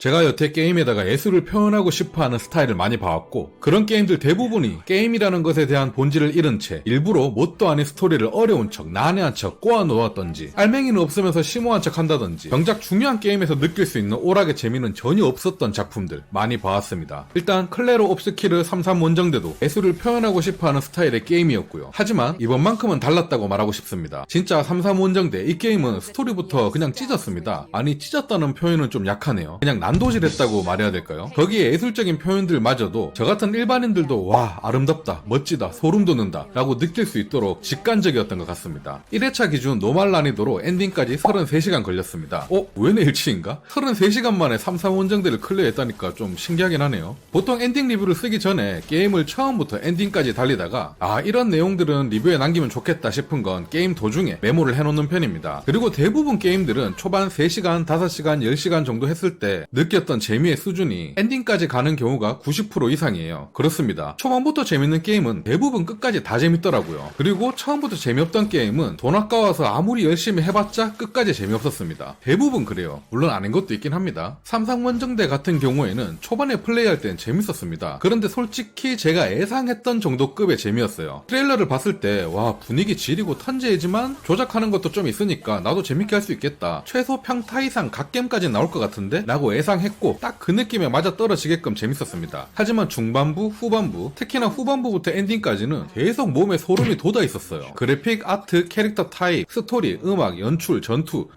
제가 여태 게임에다가 예술을 표현하고 싶어하는 스타일을 많이 봐왔고, 그런 게임들 대부분이 게임이라는 것에 대한 본질을 잃은 채 일부러 뭣도 아닌 스토리를 어려운 척 난해한 척 꼬아 놓았던지, 알맹이는 없으면서 심오한 척 한다든지, 정작 중요한 게임에서 느낄 수 있는 오락의 재미는 전혀 없었던 작품들 많이 봐왔습니다. 일단 클레로 옵스키르 33 원정대도 예술을 표현하고 싶어하는 스타일의 게임이었고요. 하지만 이번만큼은 달랐다고 말하고 싶습니다. 진짜 33 원정대 이 게임은 스토리부터 그냥 찢었습니다. 아니 찢었다는 표현은 좀 약하네요. 그냥 난도질했다고 말해야 될까요? 거기에 예술적인 표현들마저도 저 같은 일반인들도 와 아름답다 멋지다 소름 돋는다 라고 느낄 수 있도록 직관적이었던 것 같습니다. 1회차 기준 노말 난이도로 엔딩까지 33시간 걸렸습니다. 왜 내 일치인가? 33시간 만에 33 원정대를 클리어했다니까 좀 신기하긴 하네요. 보통 엔딩 리뷰를 쓰기 전에 게임을 처음부터 엔딩까지 달리다가 이런 내용들은 리뷰에 남기면 좋겠다 싶은 건 게임 도중에 메모를 해놓는 편입니다. 그리고 대부분 게임들은 초반 3시간, 5시간, 10시간 정도 했을 때 느꼈던 재미의 수준이 엔딩까지 가는 경우가 90% 이상이에요. 그렇습니다. 초반부터 재밌는 게임은 대부분 끝까지 다 재밌더라고요. 그리고 처음부터 재미없던 게임은 돈 아까워서 아무리 열심히 해봤자 끝까지 재미없었습니다. 대부분 그래요. 물론 아닌 것도 있긴 합니다. 삼상원정대 같은 경우에는 초반에 플레이할 땐 재밌었습니다. 그런데 솔직히 제가 예상했던 정도 급의 재미였어요. 트레일러를 봤을 때 와 분위기 지리고 턴제이지만 조작하는 것도 좀 있으니까 나도 재밌게 할 수 있겠다. 최소 평타 이상 갓겜까지 나올 것 같은데? 라고 예상했고 딱 그 느낌에 맞아 떨어지게끔 재밌었습니다. 하지만 중반부, 후반부, 특히나 후반부부터 엔딩까지는 계속 몸에 소름이 돋아 있었어요. 그래픽, 아트, 캐릭터 타입, 스토리, 음악, 연출, 전투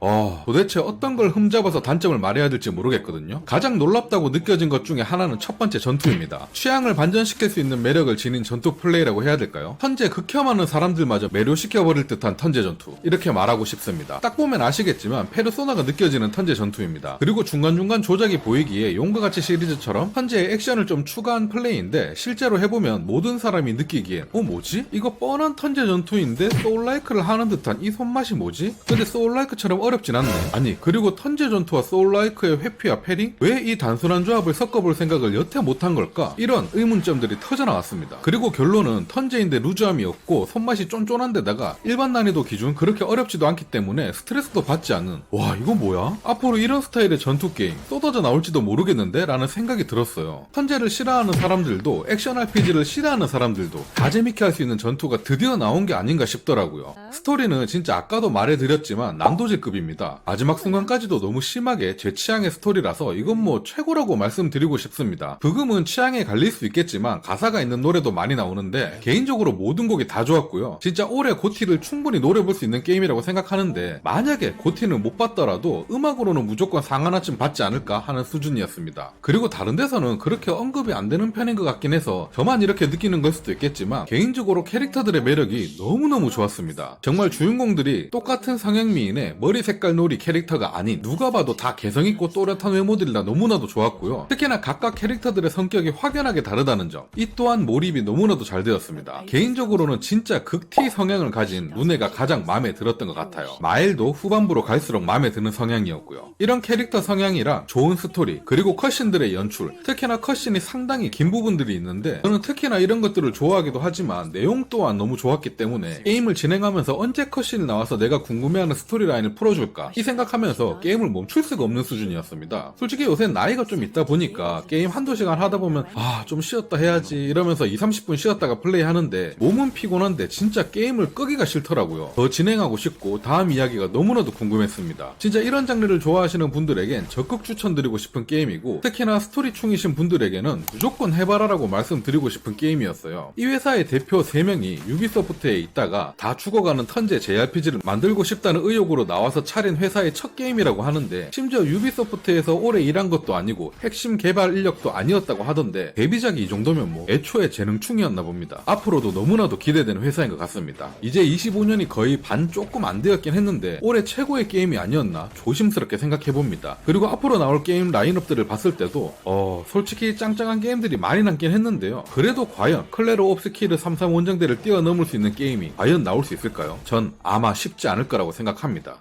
도대체 어떤 걸 흠잡아서 단점을 말해야 될지 모르겠거든요. 가장 놀랍다고 느껴진 것 중에 하나는 첫 번째 전투입니다. 취향을 반전시킬 수 있는 매력을 지닌 전투 플레이라고 해야 될까요? 턴제 극혐하는 사람들마저 매료시켜버릴 듯한 턴제 전투 이렇게 말하고 싶습니다. 딱 보면 아시겠지만 페르소나가 느껴지는 턴제 전투입니다. 그리고 중간중간 조작이 보이기에 용과 같이 시리즈처럼 턴제의 액션을 좀 추가한 플레이인데 실제로 해보면 모든 사람이 느끼기엔 뭐지? 이거 뻔한 턴제 전투인데 소울라이크를 하는 듯한 이 손맛이 뭐지? 근데 소울라이크처럼 어렵진 않네. 아니 그리고 턴제 전투와 소울라이크의 회피와 패링? 왜 이 단순한 조합을 섞어볼 생각을 여태 못한 걸까? 이런 의문점들이 터져나왔습니다. 그리고 결론은 턴제인데 루즈함이 없고 손맛이 쫀쫀한데다가 일반 난이도 기준 그렇게 어렵지도 않기 때문에 스트레스도 받지 않는 와 이거 뭐야? 앞으로 이런 스타일의 전투 게임 쏟아져 나올지도 모르겠는데? 라는 생각이 들었어요. 턴제를 싫어하는 사람들도 액션 RPG를 싫어하는 사람들도 다 재밌게 할 수 있는 전투가 드디어 나온 게 아닌가 싶더라고요. 스토리는 진짜 아까도 말해드렸지만 난도질급입니다. 마지막 순간까지도 너무 심하게 제 취향의 스토리라서 이건 뭐 최고라고 말씀드리고 싶습니다. 부금은 취향에 갈릴 수 있겠지만 가사가 있는 노래도 많이 나오는데 개인적으로 모든 곡이 다 좋았고요. 진짜 올해 고티를 충분히 노려볼 수 있는 게임이라고 생각하는데 만약에 고티는 못 받더라도 음악으로는 무조건 상 하나쯤 받지 않을까 하는 수준이었습니다. 그리고 다른 데서는 그렇게 언급이 안 되는 편인 것 같긴 해서 저만 이렇게 느끼는 걸 수도 있겠지만 개인적으로 캐릭터들의 매력이 너무너무 좋았습니다. 정말 주인공들이 똑같은 성형미인의 머리 색깔 놀이 캐릭터가 아닌 누가 봐도 다 개성있고 또렷한 외모들이라 너무나도 좋았고요. 특히나 각각 캐릭터들의 성격이 확연하게 다르다는 점 이 또한 몰입이 너무나도 잘 되었습니다. 개인적으로는 진짜 극티 성향을 가진 루네가 가장 마음에 들었던 것 같아요. 마일도 후반부로 갈수록 마음에 드는 성향이었고요. 이런 캐릭터 성향이라 좋은 스토리 그리고 컷신들의 연출 특히나 컷신이 상당히 긴 부분들이 있는데 저는 특히나 이런 것들을 좋아하기도 하지만 내용 또한 너무 좋았기 때문에 게임을 진행하면서 언제 컷신이 나와서 내가 궁금해하는 스토리라인을 풀어줄까 이 생각하면서 게임을 멈출 수가 없는 수준이었습니다. 솔직히 요새 나이가 좀 있다 보니까 게임 한두 시간 하다 보면 좀 쉬었다 해야지 이러면서 2-30분 쉬었다가 플레이하는데 몸은 피곤한데 진짜 게임을 끄기가 싫더라고요. 더 진행하고 싶고 다음 이야기가 너무나도 궁금했습니다. 진짜 이런 장르를 좋아하시는 분들에겐 적극 추천드리고 싶은 게임이고 특히나 스토리충이신 분들에게는 무조건 해봐라라고 말씀드리고 싶은 게임이었어요. 이 회사의 대표 3명이 유비소프트에 있다가 다 죽어가는 턴제 JRPG를 만들고 싶다는 의욕으로 나와서 차린 회사의 첫 게임이라고 하는데 심지어 유비소프트에서 오래 일한 것도 아니고 핵심 개발 인력도 아니었다고 하던데 데뷔작이 이 정도면 뭐 애초에 재능충이었나 봅니다. 앞으로도 너무나도 기대되는 회사인 것 같습니다. 이제 25년이 거의 반 조금 안 되었긴 했는데 올해 최고의 게임이 아니었나 조심스럽게 생각해봅니다. 그리고 앞으로 나올 게임 라인업들을 봤을 때도 솔직히 짱짱한 게임들이 많이 남긴 했는데요. 그래도 과연 클레로 옵스키르 33 원정대를 뛰어넘을 수 있는 게임이 과연 나올 수 있을까요? 전 아마 쉽지 않을 거라고 생각합니다.